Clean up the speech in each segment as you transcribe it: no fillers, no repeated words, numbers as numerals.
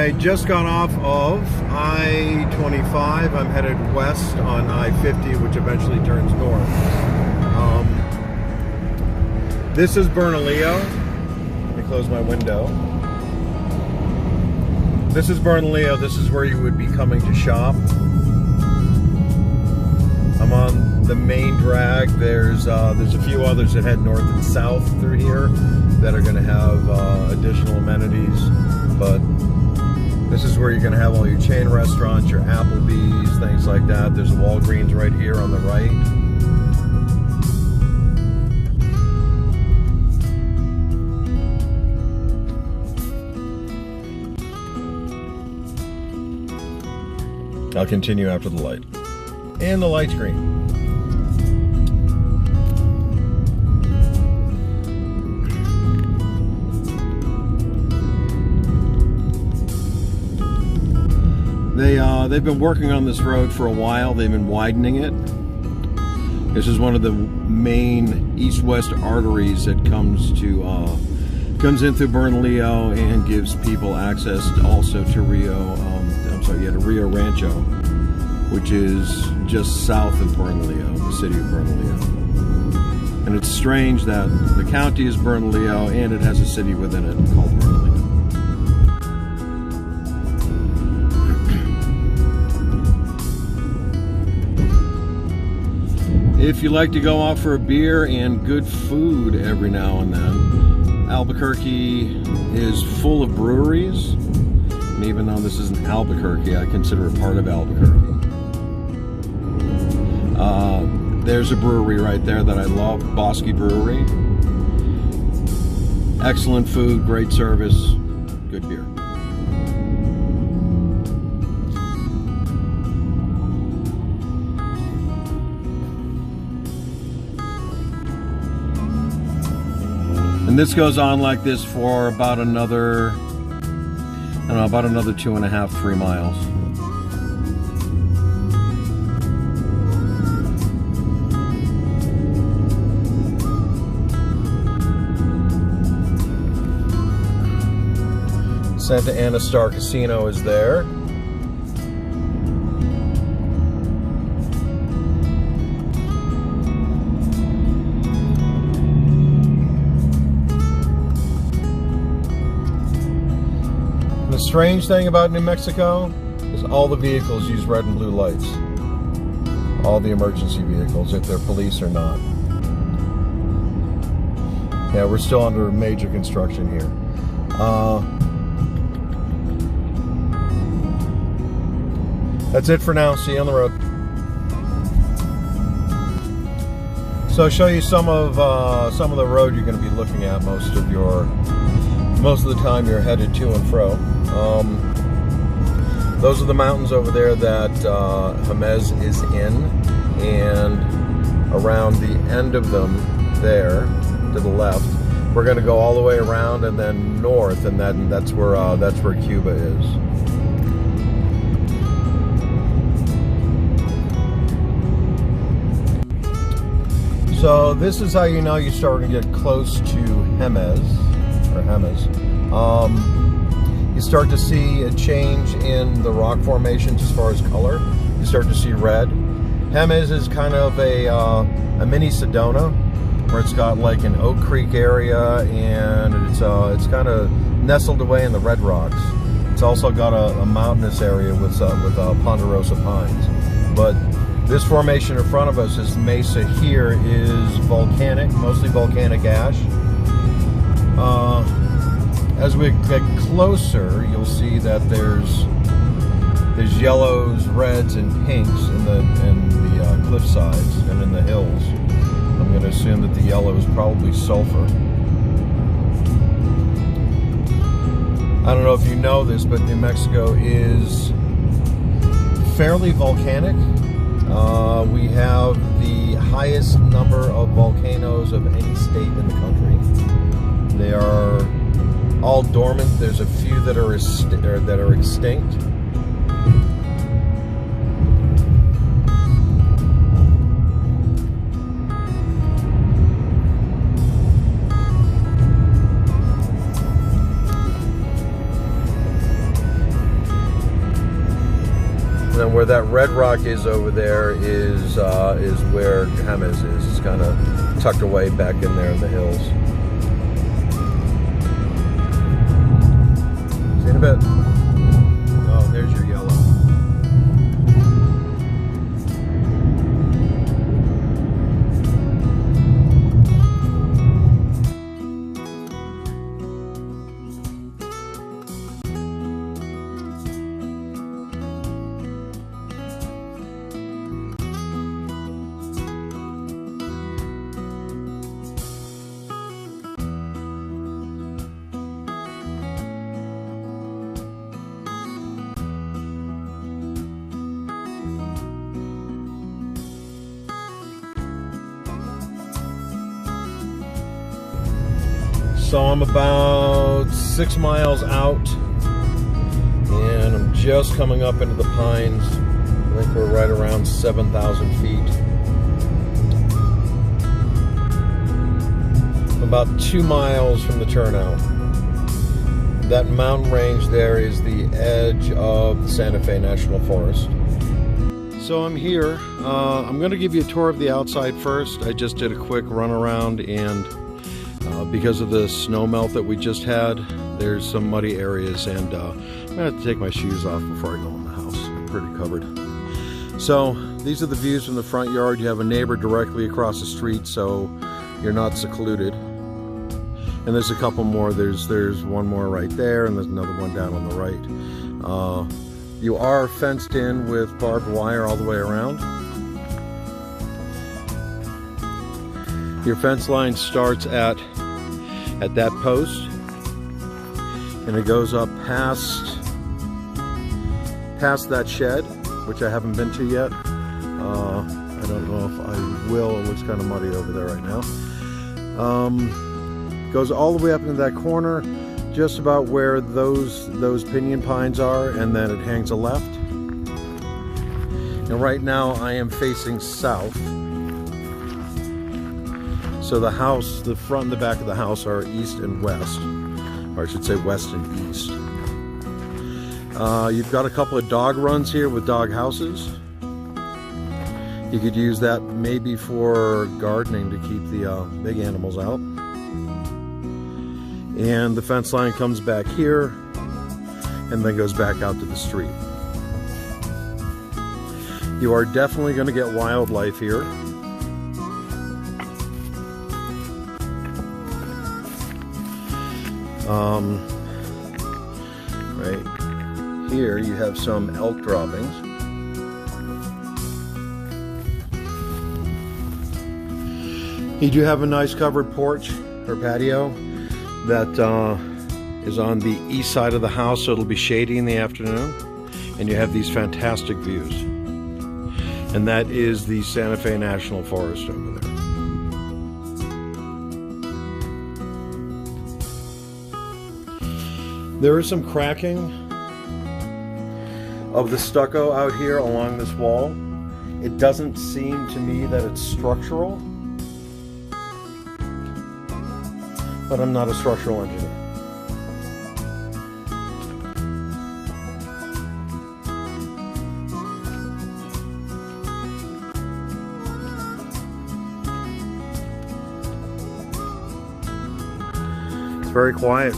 I just got off of I-25. I'm headed west on I-50, which eventually turns north. This is Bernalillo. Let me close my window. This is Bernalillo. This is where you would be coming to shop. I'm on the main drag. There's a few others that head north and south through here that are going to have additional amenities, but this is where you're going to have all your chain restaurants, your Applebee's, things like that. There's a Walgreens right here on the right. I'll continue after the light. And the light's green. They've been working on this road for a while. They've been widening it. This is one of the main east-west arteries that comes in through Bernalillo and gives people access also to to Rio Rancho, which is just south of Bernalillo, the city of Bernalillo. And it's strange that the county is Bernalillo and it has a city within it called Bernalillo. If you like to go out for a beer and good food every now and then, Albuquerque is full of breweries. And even though this isn't Albuquerque, I consider it part of Albuquerque. There's a brewery right there that I love, Bosque Brewery. Excellent food, great service, good beer. And this goes on like this for about another, I don't know, about another 2.5, 3 miles. Santa Ana Star Casino is there. The strange thing about New Mexico is all the vehicles use red and blue lights. All the emergency vehicles, if they're police or not. Yeah, we're still under major construction here. That's it for now. See you on the road. So I'll show you some of the road you're going to be looking at most of the time you're headed to and fro. Those are the mountains over there that Jemez is in, and around the end of them there to the left, we're going to go all the way around and then north, and that's where Cuba is. So this is how you know you're starting to get close to Jemez. You start to see a change in the rock formations as far as color. You start to see red. Jemez is kind of a mini Sedona, where it's got like an Oak Creek area, and it's kind of nestled away in the red rocks. It's also got a mountainous area with ponderosa pines. But this formation in front of us, this mesa here, is volcanic, mostly volcanic ash. As we get closer, you'll see that there's yellows, reds, and pinks in the cliff sides and in the hills. I'm going to assume that the yellow is probably sulfur. I don't know if you know this, but New Mexico is fairly volcanic. We have the highest number of volcanoes of any state in the country. They are all dormant. There's a few that are extinct. And where that red rock is over there is where James is. It's kind of tucked away back in there in the hills. See you in a bit. Oh, there's your yellow. So I'm about 6 miles out, and I'm just coming up into the pines. I think we're right around 7,000 feet. About 2 miles from the turnout. That mountain range there is the edge of the Santa Fe National Forest. So I'm here. I'm going to give you a tour of the outside first. I just did a quick run around, and because of the snow melt that we just had, there's some muddy areas, and I'm going to have to take my shoes off before I go in the house. I'm pretty covered. So these are the views from the front yard. You have a neighbor directly across the street, so you're not secluded. And there's a couple more. There's one more right there, and there's another one down on the right. You are fenced in with barbed wire all the way around. Your fence line starts at that post, and it goes up past that shed, which I haven't been to yet. I don't know if I will. It looks kind of muddy over there right now. Goes all the way up into that corner, just about where those pinyon pines are, and then it hangs a left. And right now I am facing south. So the house, the front and the back of the house are east and west, or I should say west and east. You've got a couple of dog runs here with dog houses. You could use that maybe for gardening to keep the big animals out. And the fence line comes back here and then goes back out to the street. You are definitely going to get wildlife here. Right here you have some elk droppings. You do have a nice covered porch or patio that is on the east side of the house, so it'll be shady in the afternoon, and you have these fantastic views. And that is the Santa Fe National Forest over there. There is some cracking of the stucco out here along this wall. It doesn't seem to me that it's structural, but I'm not a structural engineer. It's very quiet.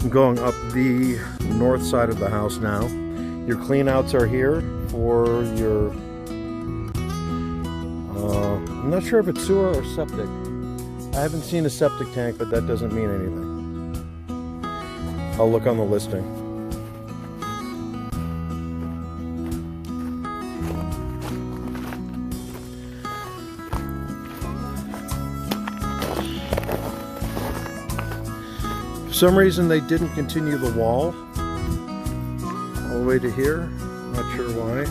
I'm going up the north side of the house now. Your cleanouts are here for your, I'm not sure if it's sewer or septic. I haven't seen a septic tank, but that doesn't mean anything. I'll look on the listing. For some reason they didn't continue the wall all the way to here. Not sure why.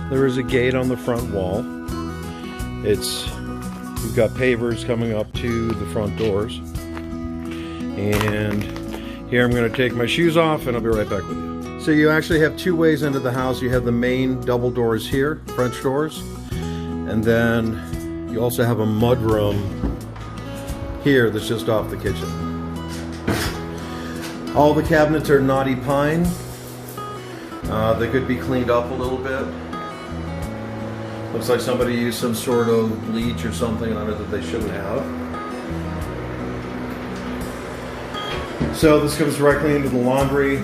There is a gate on the front wall. You've got pavers coming up to the front doors, and Here I'm going to take my shoes off and I'll be right back with you. So you actually have two ways into the house. You have the main double doors here, French doors, and then you also have a mud room here that's just off the kitchen. All the cabinets are knotty pine. They could be cleaned up a little bit. Looks like somebody used some sort of bleach or something on it that they shouldn't have. So this comes directly into the laundry.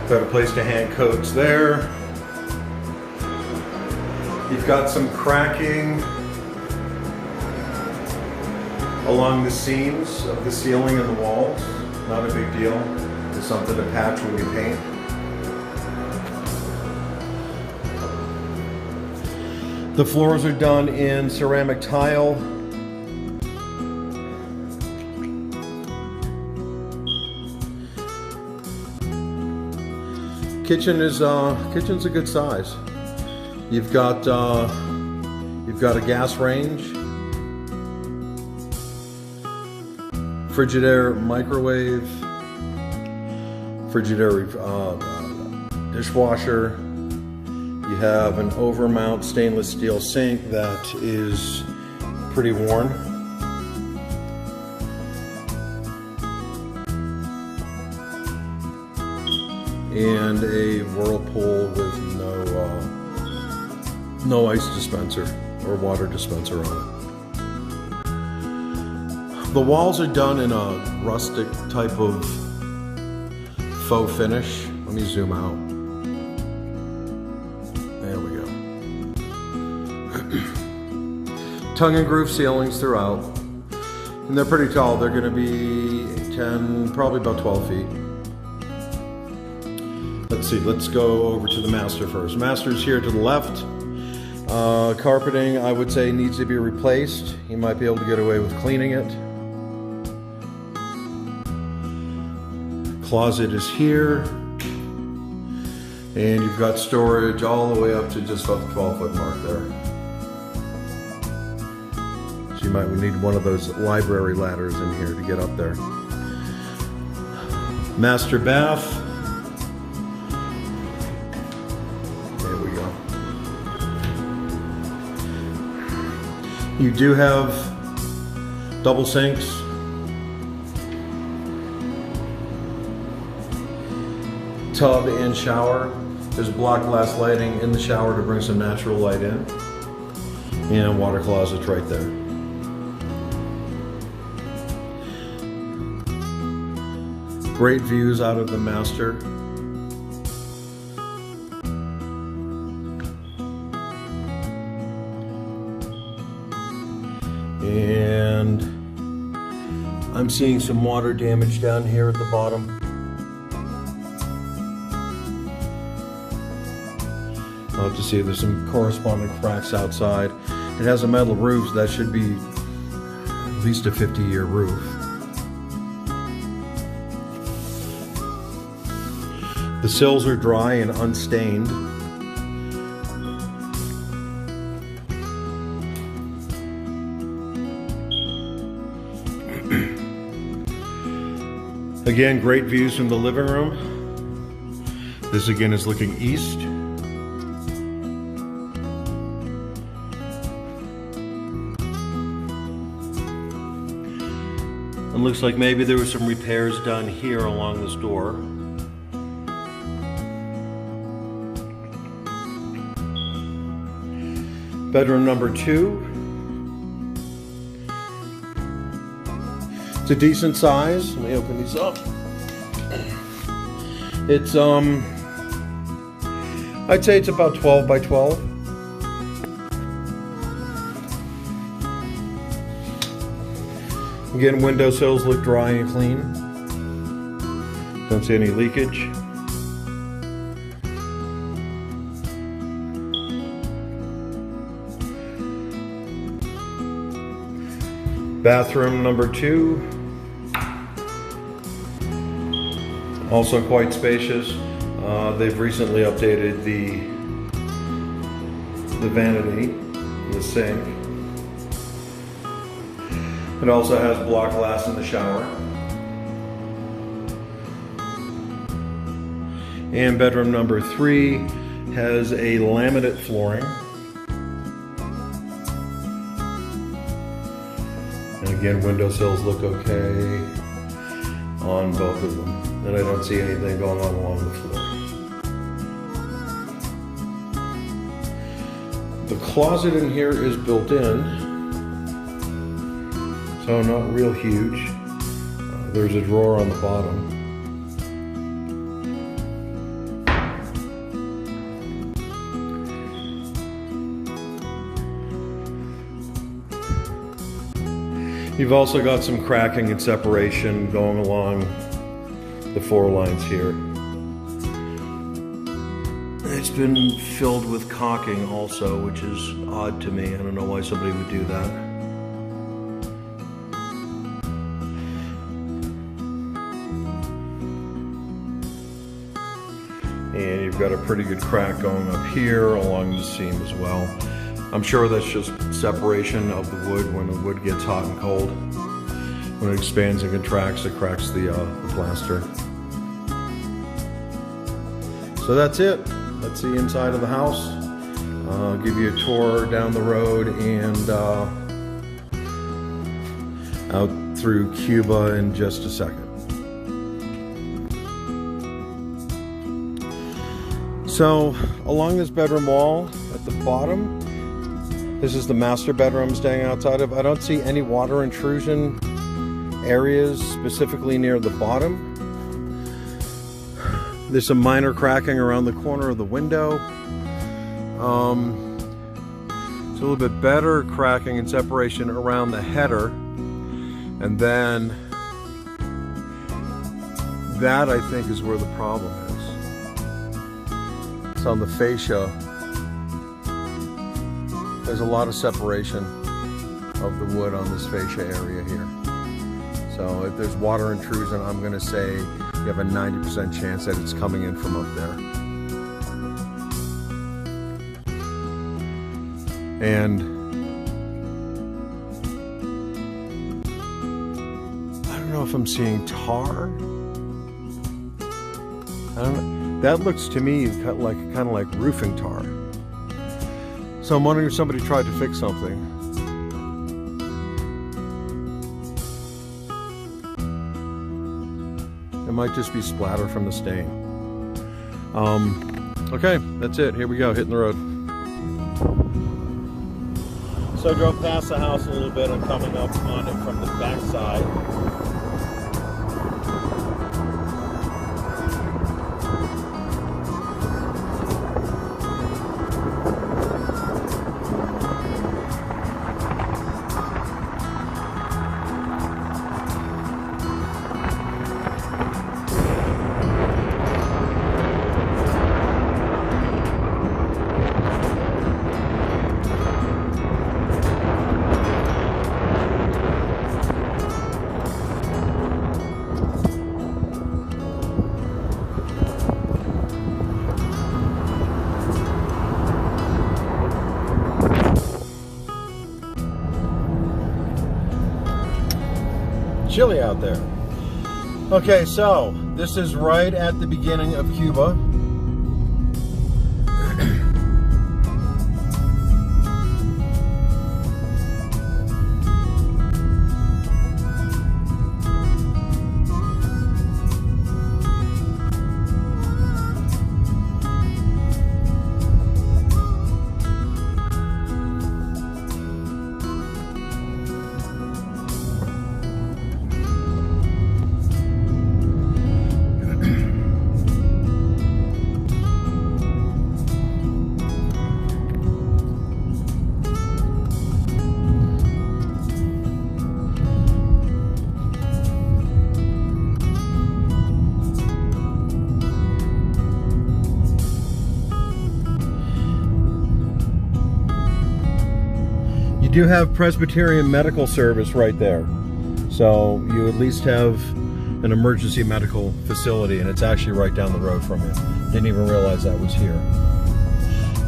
Got a place to hang coats there. You've got some cracking along the seams of the ceiling and the walls. Not a big deal. It's something to patch when you paint. The floors are done in ceramic tile. Kitchen's a good size. You've got a gas range, Frigidaire microwave, Frigidaire dishwasher. You have an overmount stainless steel sink that is pretty worn. And a Whirlpool with no ice dispenser or water dispenser on it. The walls are done in a rustic type of faux finish. Let me zoom out. There we go. Tongue and groove ceilings throughout. And they're pretty tall. They're going to be probably about 12 feet. Let's see, let's go over to the master first. Master's here to the left. Carpeting, I would say, needs to be replaced. You might be able to get away with cleaning it. Closet is here. And you've got storage all the way up to just about the 12-foot mark there. So you might need one of those library ladders in here to get up there. Master bath. You do have double sinks. Tub and shower. There's block glass lighting in the shower to bring some natural light in. And water closets right there. Great views out of the master. And I'm seeing some water damage down here at the bottom. I'll have to see if there's some corresponding cracks outside. It has a metal roof, so that should be at least a 50-year roof. The sills are dry and unstained. Again, great views from the living room. This again is looking east. It looks like maybe there were some repairs done here along this door. Bedroom number 2. It's a decent size. Let me open these up. It's I'd say it's about 12 by 12. Again, windowsills look dry and clean. Don't see any leakage. Bathroom number 2. Also quite spacious. They've recently updated the vanity, the sink. It also has block glass in the shower. And bedroom number 3 has a laminate flooring. And again, windowsills look okay on both of them. And I don't see anything going on along the floor. The closet in here is built in, so not real huge. There's a drawer on the bottom. You've also got some cracking and separation going along the 4 lines here. It's been filled with caulking also, which is odd to me. I don't know why somebody would do that. And you've got a pretty good crack going up here along the seam as well. I'm sure that's just separation of the wood when the wood gets hot and cold. When it expands and contracts, it cracks the plaster. So that's it. That's the inside of the house. I'll give you a tour down the road and out through Cuba in just a second. So along this bedroom wall at the bottom, this is the master bedroom I'm staying outside of. I don't see any water intrusion areas specifically near the bottom. There's some minor cracking around the corner of the window. It's a little bit better cracking and separation around the header. And then that, I think, is where the problem is. It's on the fascia. There's a lot of separation of the wood on this fascia area here. So if there's water intrusion, I'm going to say you have a 90% chance that it's coming in from up there. And I don't know if I'm seeing tar. I don't know. That looks to me kind of like roofing tar. So I'm wondering if somebody tried to fix something. It might just be splatter from the stain. Okay, that's it. Here we go, hitting the road. So I drove past the house a little bit. I'm coming up on it from the back side. Chilly out there. Okay, so this is right at the beginning of Cuba. You do have Presbyterian Medical Service right there. So you at least have an emergency medical facility, and it's actually right down the road from you. Didn't even realize that was here.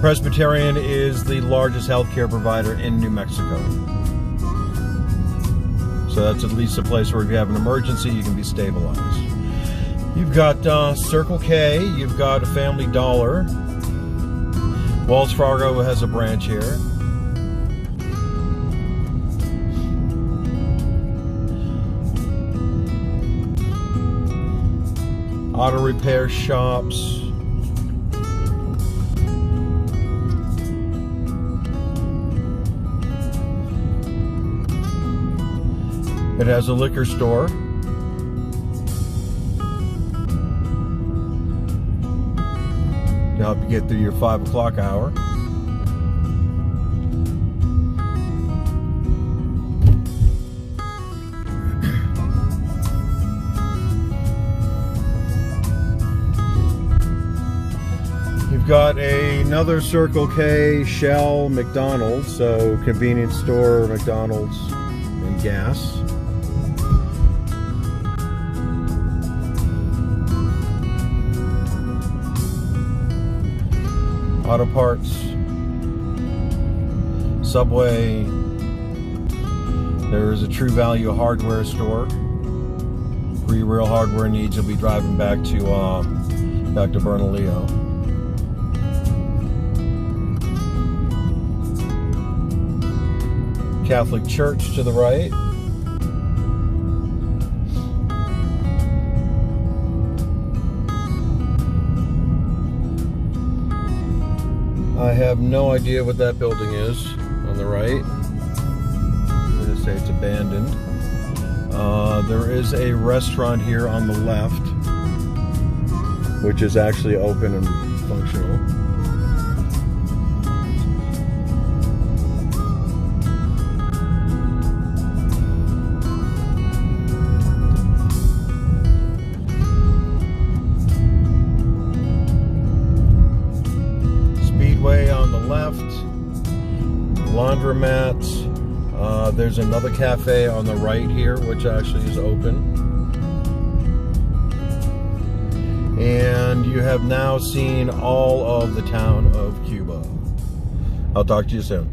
Presbyterian is the largest healthcare provider in New Mexico. So that's at least a place where if you have an emergency, you can be stabilized. You've got Circle K, you've got a Family Dollar. Wells Fargo has a branch here. Auto repair shops. It has a liquor store. To help you get through your 5 o'clock hour. You've got another Circle K, Shell, McDonald's, so convenience store, McDonald's, and gas. Auto parts, Subway. There is a True Value hardware store. For your real hardware needs, you'll be driving back to Bernalillo. Catholic Church to the right. I have no idea what that building is on the right. I'm going to say it's abandoned. There is a restaurant here on the left, which is actually open and functional. On the left, laundromats. There's another cafe on the right here, which actually is open. And you have now seen all of the town of Cuba. I'll talk to you soon.